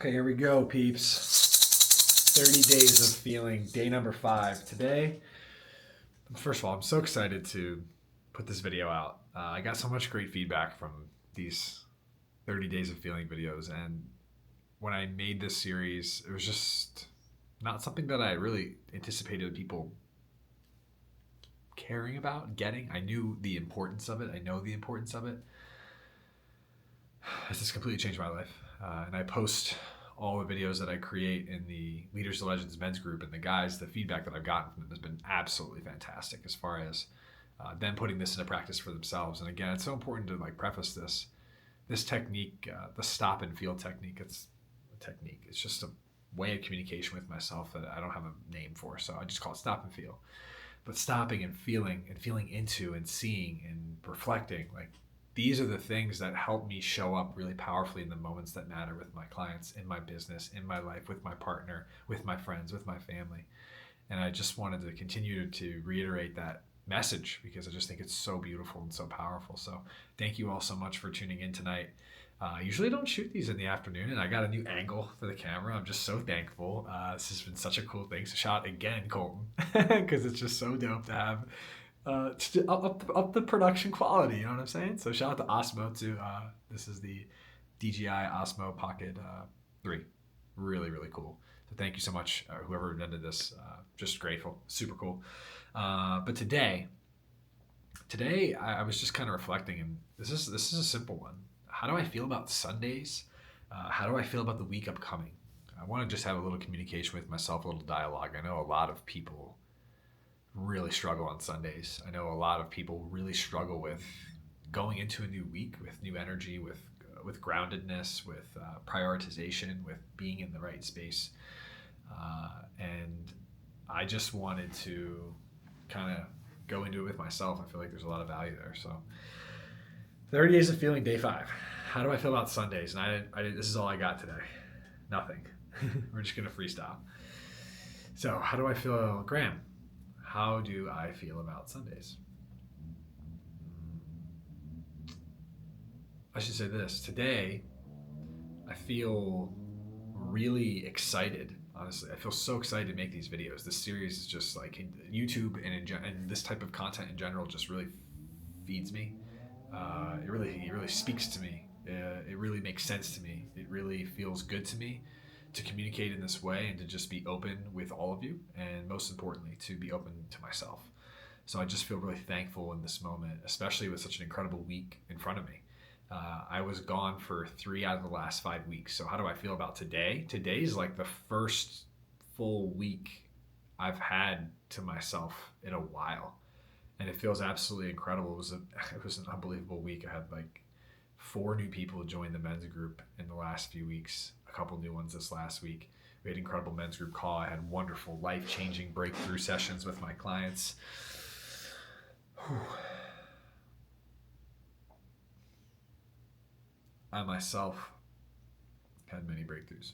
Okay, here we go, peeps. 30 days of feeling, day number 5. Today, first of all, I'm so excited to put this video out. I got so much great feedback from these 30 days of feeling videos. And when I made this series, it was just not something that I really anticipated people caring about, getting. I knew the importance of it. I know the importance of it. This has completely changed my life. And I post all the videos that I create in the Leaders to Legends men's group, and the guys, the feedback that I've gotten from them has been absolutely fantastic as far as them putting this into practice for themselves. And again, it's so important to preface this technique, the stop and feel technique. It's a technique. It's just a way of communication with myself that I don't have a name for, so I just call it stop and feel. But stopping and feeling into and seeing and reflecting, these are the things that help me show up really powerfully in the moments that matter with my clients, in my business, in my life, with my partner, with my friends, with my family. And I just wanted to continue to reiterate that message because I just think it's so beautiful and so powerful. So thank you all so much for tuning in tonight. Usually I don't shoot these in the afternoon, and I got a new angle for the camera. I'm just so thankful. This has been such a cool thing. So shout out again, Colton, because it's just so dope to have up the production quality, you know what I'm saying? So shout out to Osmo too. This is the DJI Osmo Pocket 3. Really, really cool. So thank you so much, whoever invented this. Just grateful, super cool. But today I was just kind of reflecting, and this is a simple one. How do I feel about Sundays? How do I feel about the week upcoming? I want to just have a little communication with myself, a little dialogue. I know a lot of people really struggle on Sundays. I know a lot of people really struggle with going into a new week with new energy, with groundedness, with prioritization, with being in the right space. And I just wanted to kind of go into it with myself. I feel like there's a lot of value there. So 30 days of feeling, day 5. How do I feel about Sundays? And I didn't, this is all I got today. Nothing. We're just going to freestyle. So how do I feel, Graham? How do I feel about Sundays? I should say this. Today, I feel really excited. Honestly, I feel so excited to make these videos. This series is just YouTube and this type of content in general just really feeds me. It really speaks to me. It really makes sense to me. It really feels good to me to communicate in this way and to just be open with all of you, and most importantly to be open to myself. So I just feel really thankful in this moment, especially with such an incredible week in front of me. I was gone for 3 out of the last 5 weeks. So how do I feel about today? Today is the first full week I've had to myself in a while, and it feels absolutely incredible. It was an unbelievable week. I had 4 new people join the men's group in the last few weeks, a couple new ones this last week. We had an incredible men's group call. I had wonderful life-changing breakthrough sessions with my clients. I myself had many breakthroughs.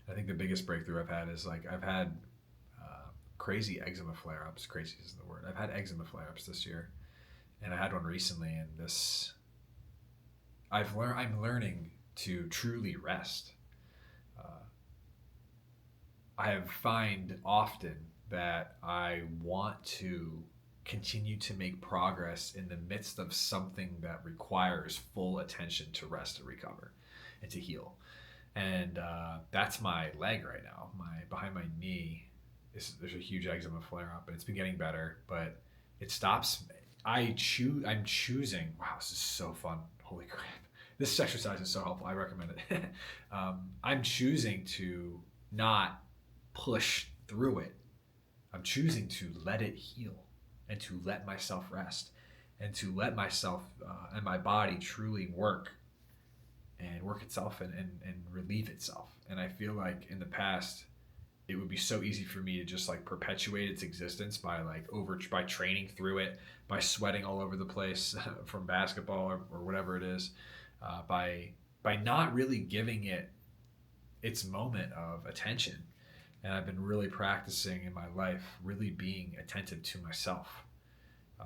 I think the biggest breakthrough I've had is I've had crazy eczema flare-ups. Crazy isn't the word. I've had eczema flare-ups this year, and I had one recently. And I'm learning to truly rest. I have find often that I want to continue to make progress in the midst of something that requires full attention to rest, to recover, and to heal. And that's my leg right now. Behind my knee, there's a huge eczema flare up, and it's been getting better, but it stops. I'm choosing. Wow, this is so fun. Holy crap! This exercise is so helpful. I recommend it. I'm choosing to not push through it. I'm choosing to let it heal and to let myself rest and to let myself and my body truly work itself and relieve itself. And I feel like in the past, it would be so easy for me to just perpetuate its existence by by training through it, by sweating all over the place from basketball or whatever it is, by not really giving it its moment of attention. And I've been really practicing in my life, really being attentive to myself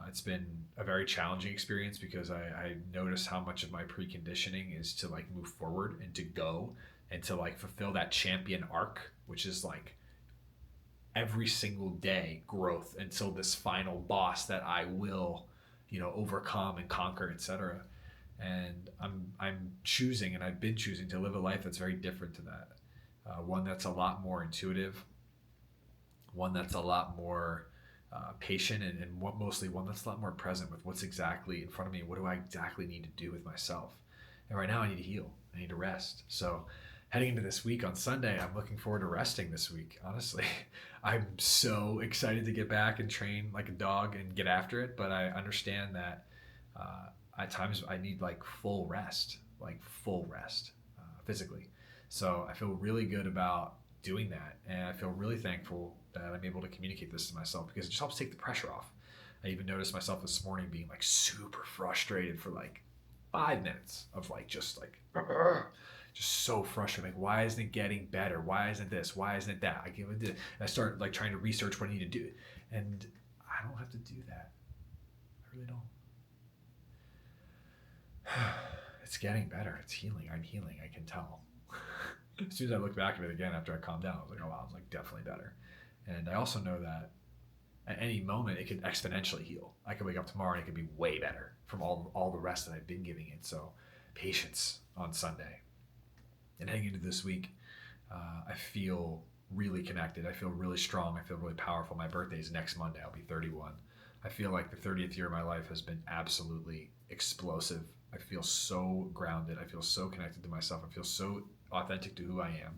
It's been a very challenging experience because I notice how much of my preconditioning is to like move forward and to go and to like fulfill that champion arc, which is like every single day growth until this final boss that I will, overcome and conquer, etc. And I'm choosing, and I've been choosing to live a life that's very different to that. One that's a lot more intuitive, one that's a lot more patient, and mostly one that's a lot more present with what's exactly in front of me. What do I exactly need to do with myself? And right now, I need to heal. I need to rest. So, heading into this week on Sunday, I'm looking forward to resting this week. Honestly, I'm so excited to get back and train like a dog and get after it. But I understand that at times I need like full rest physically. So I feel really good about doing that, and I feel really thankful that I'm able to communicate this to myself because it just helps take the pressure off. I even noticed myself this morning being like super frustrated for like 5 minutes of like just so frustrated. Like, why isn't it getting better? Why isn't this? Why isn't it that? I start like trying to research what I need to do, and I don't have to do that. I really don't. It's getting better. It's healing. I'm healing. I can tell. As soon as I look back at it again after I calmed down, I was like, oh wow, I was like definitely better. And I also know that at any moment it could exponentially heal. I could wake up tomorrow and it could be way better from all the rest that I've been giving it. So patience on Sunday. And heading into this week, I feel really connected. I feel really strong. I feel really powerful. My birthday is next Monday. I'll be 31. I feel like the 30th year of my life has been absolutely explosive. I feel so grounded. I feel so connected to myself. I feel so authentic to who I am.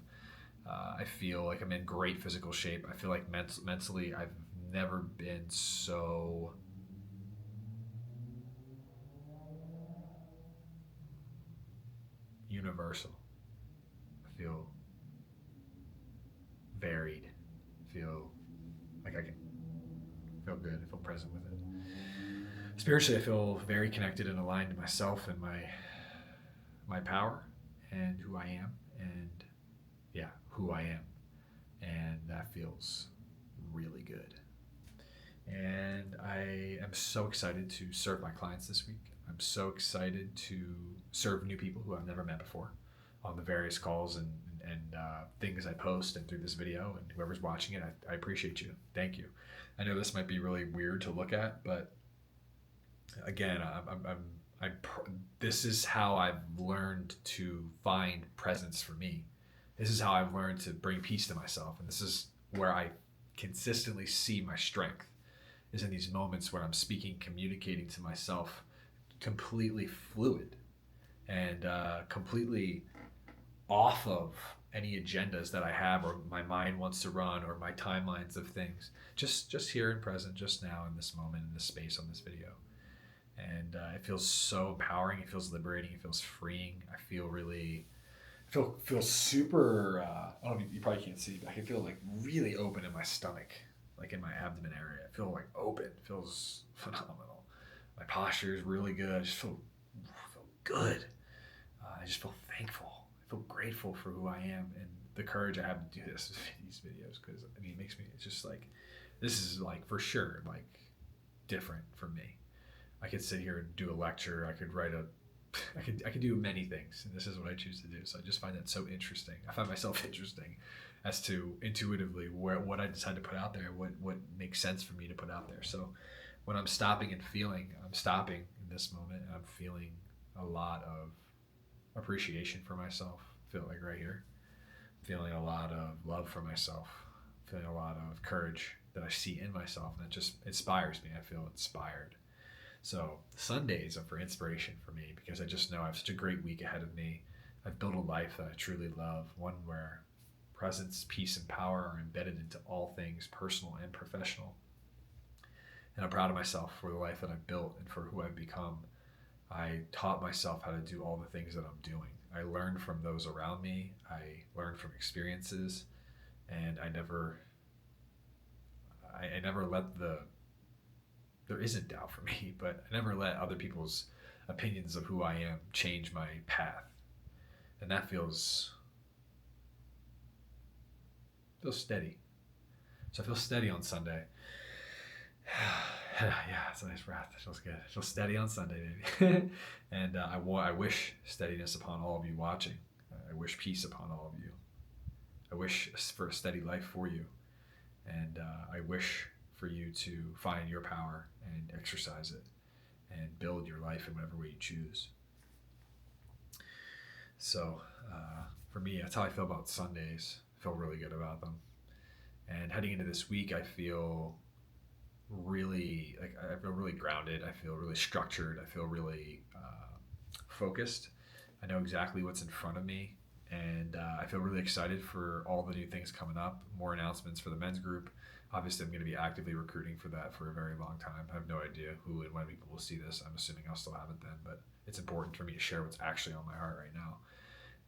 I feel like I'm in great physical shape. I feel like mentally, I've never been so universal. I feel varied. I feel like I can feel good. I feel present with it. Spiritually, I feel very connected and aligned to myself and my power and who I am, and yeah, who I am. And that feels really good. And I am so excited to serve my clients this week. I'm so excited to serve new people who I've never met before on the various calls and things I post and through this video. And whoever's watching it, I appreciate you. Thank you. I know this might be really weird to look at, but again, this is how I've learned to find presence for me. This is how I've learned to bring peace to myself, and this is where I consistently see my strength is in these moments where I'm speaking, communicating to myself completely fluid and completely off of any agendas that I have or my mind wants to run or my timelines of things. Just here and present, just now in this moment, in this space on this video. And it feels so empowering. It feels liberating. It feels freeing. I feel super. I don't know, you probably can't see, but I can feel like really open in my stomach, like in my abdomen area. I feel like open. It feels phenomenal. My posture is really good. I just feel good. I just feel thankful. I feel grateful for who I am and the courage I have to do these videos, because I mean, it makes me. It's just like this is like for sure like different for me. I could sit here and do a lecture. I could write I could do many things, and this is what I choose to do. So I just find that so interesting. I find myself interesting as to intuitively what I decide to put out there, what makes sense for me to put out there. So when I'm stopping and feeling, I'm stopping in this moment, and I'm feeling a lot of appreciation for myself. I feel like right here, feeling a lot of love for myself, feeling a lot of courage that I see in myself, and that just inspires me. I feel inspired. So Sundays are for inspiration for me because I just know I have such a great week ahead of me. I've built a life that I truly love, one where presence, peace, and power are embedded into all things personal and professional. And I'm proud of myself for the life that I've built and for who I've become. I taught myself how to do all the things that I'm doing. I learned from those around me. I learned from experiences, and I never let there isn't doubt for me, but I never let other people's opinions of who I am change my path. And that feels steady. So I feel steady on Sunday. Yeah, it's a nice breath. It feels good. It feels steady on Sunday, baby. And I wish steadiness upon all of you watching. I wish peace upon all of you. I wish for a steady life for you. And I wish for you to find your power and exercise it and build your life in whatever way you choose. So for me, that's how I feel about Sundays. I feel really good about them. And heading into this week, I feel I feel really grounded. I feel really structured. I feel really focused. I know exactly what's in front of me, and I feel really excited for all the new things coming up. More announcements for the men's group. Obviously, I'm going to be actively recruiting for that for a very long time. I have no idea who and when people will see this. I'm assuming I'll still have it then, but it's important for me to share what's actually on my heart right now.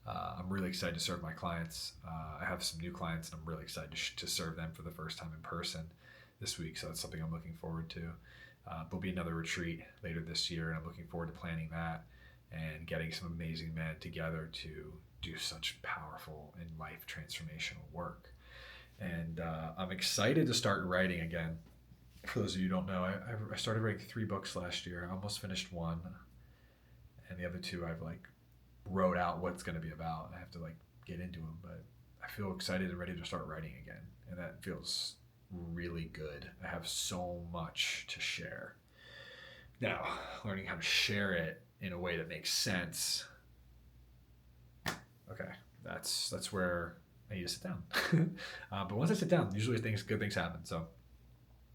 I'm really excited to serve my clients. I have some new clients, and I'm really excited to serve them for the first time in person this week. So that's something I'm looking forward to. There'll be another retreat later this year, and I'm looking forward to planning that and getting some amazing men together to do such powerful and life transformational work. And I'm excited to start writing again. For those of you who don't know, I started writing 3 books last year. I almost finished one, and the other 2 I've wrote out what's going to be about. I have to get into them, but I feel excited and ready to start writing again, and that feels really good. I have so much to share. Now, learning how to share it in a way that makes sense. Okay, that's where I need to sit down. But once I sit down, usually good things happen. So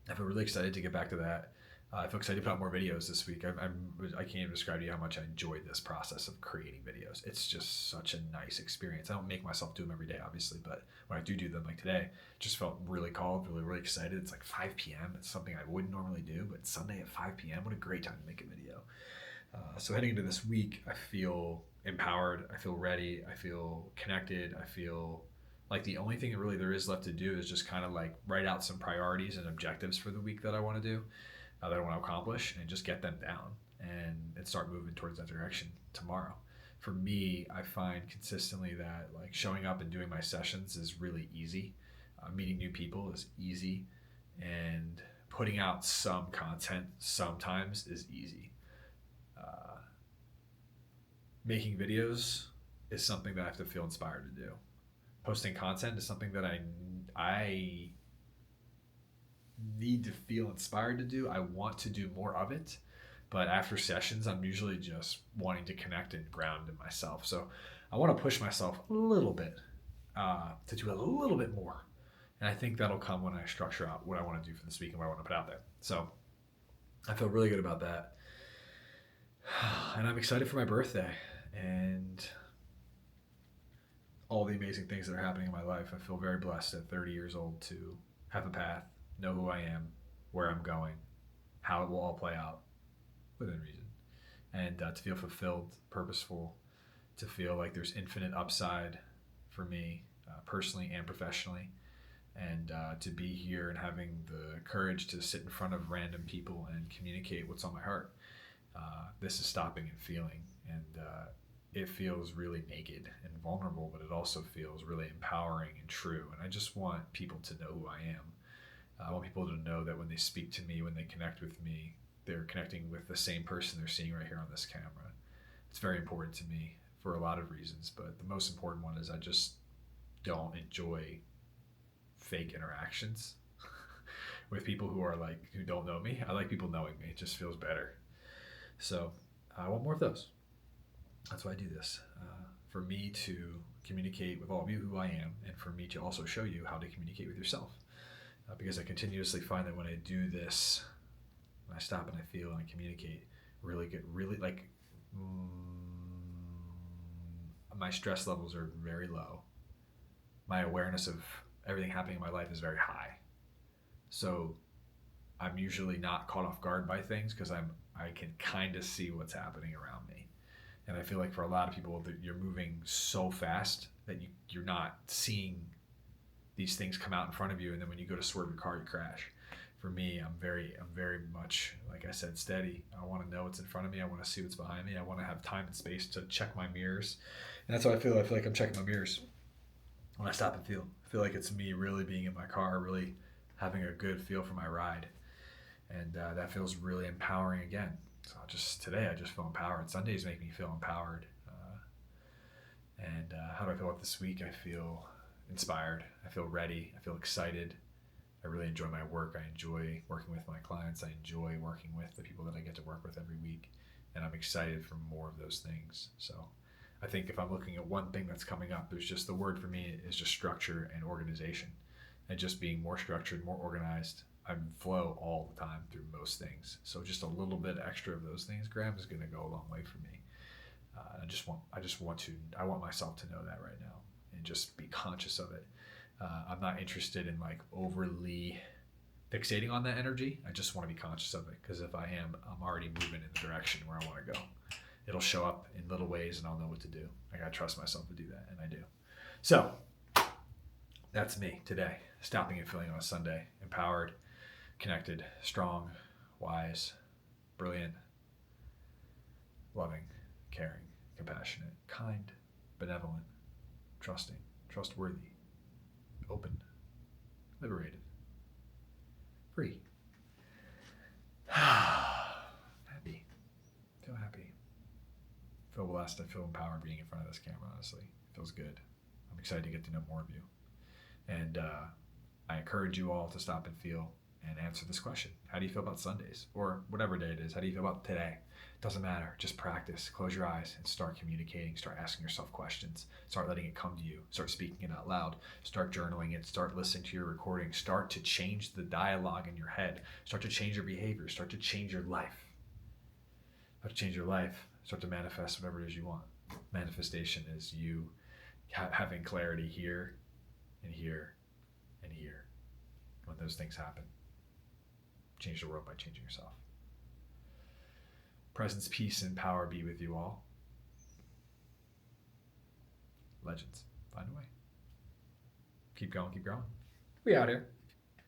I feel really excited to get back to that. I feel excited to put out more videos this week. I can't even describe to you how much I enjoyed this process of creating videos. It's just such a nice experience. I don't make myself do them every day, obviously, but when I do them, like today, just felt really called, really excited. It's 5 p.m. It's something I wouldn't normally do, but Sunday at 5 p.m., what a great time to make a video. So heading into this week, I feel empowered. I feel ready. I feel connected. I feel like the only thing that really there is left to do is just kind of write out some priorities and objectives for the week that I want to do. That I want to accomplish, and just get them down and start moving towards that direction tomorrow. For me, I find consistently that showing up and doing my sessions is really easy. Meeting new people is easy, and putting out some content sometimes is easy. Making videos is something that I have to feel inspired to do. Posting content is something that I need to feel inspired to do. I want to do more of it, but after sessions, I'm usually just wanting to connect and ground in myself. So I want to push myself a little bit to do a little bit more. And I think that'll come when I structure out what I want to do for this week and what I want to put out there. So I feel really good about that. And I'm excited for my birthday and all the amazing things that are happening in my life. I feel very blessed at 30 years old to have a path, know who I am, where I'm going, how it will all play out within reason, and to feel fulfilled, purposeful, to feel like there's infinite upside for me personally and professionally, and to be here and having the courage to sit in front of random people and communicate what's on my heart. This is stopping and feeling, and it feels really naked and vulnerable, but it also feels really empowering and true. And I just want people to know who I am. I want people to know that when they speak to me, when they connect with me, they're connecting with the same person they're seeing right here on this camera. It's very important to me for a lot of reasons, but the most important one is I just don't enjoy fake interactions with people who don't know me. I like people knowing me. It just feels better. So I want more of those. That's why I do this. For me to communicate with all of you who I am, and for me to also show you how to communicate with yourself. Because I continuously find that when I do this, when I stop and I feel and I communicate, my stress levels are very low. My awareness of everything happening in my life is very high. So I'm usually not caught off guard by things because I can kind of see what's happening around me. And I feel like for a lot of people, that you're moving so fast that you're not seeing these things come out in front of you, and then when you go to swerve your car, you crash. For me, I'm very much, like I said, steady. I want to know what's in front of me. I want to see what's behind me. I want to have time and space to check my mirrors. And that's how I feel. I feel like I'm checking my mirrors when I stop and feel. I feel like it's me really being in my car, really having a good feel for my ride. And that feels really empowering again. So today I just feel empowered. Sundays make me feel empowered. And how do I feel about this week? I feel inspired. I feel ready. I feel excited. I really enjoy my work. I enjoy working with my clients. I enjoy working with the people that I get to work with every week. And I'm excited for more of those things. So I think if I'm looking at one thing that's coming up, there's just the word for me is just structure and organization. And just being more structured, more organized. I flow all the time through most things. So just a little bit extra of those things, Graham, is going to go a long way for me. I want myself to know that right now and just be conscious of it. I'm not interested in like overly fixating on that energy. I just want to be conscious of it, because if I am, I'm already moving in the direction where I want to go. It'll show up in little ways and I'll know what to do. I got to trust myself to do that, and I do. So that's me today, stopping and feeling on a Sunday, empowered, connected, strong, wise, brilliant, loving, caring, compassionate, kind, benevolent, trusting, trustworthy, open, liberated, free, happy, feel happy, feel blessed. I feel empowered being in front of this camera, honestly. It feels good. I'm excited to get to know more of you. And I encourage you all to stop and feel and answer this question. How do you feel about Sundays? Or whatever day it is. How do you feel about today? It doesn't matter. Just practice. Close your eyes and start communicating. Start asking yourself questions. Start letting it come to you. Start speaking it out loud. Start journaling it. Start listening to your recording. Start to change the dialogue in your head. Start to change your behavior. Start to change your life. Start to change your life. Start to manifest whatever it is you want. Manifestation is you having clarity here and here and here. When those things happen, change the world by changing yourself. Presence, peace, and power be with you all. Legends, find a way. Keep going, keep growing. We out here.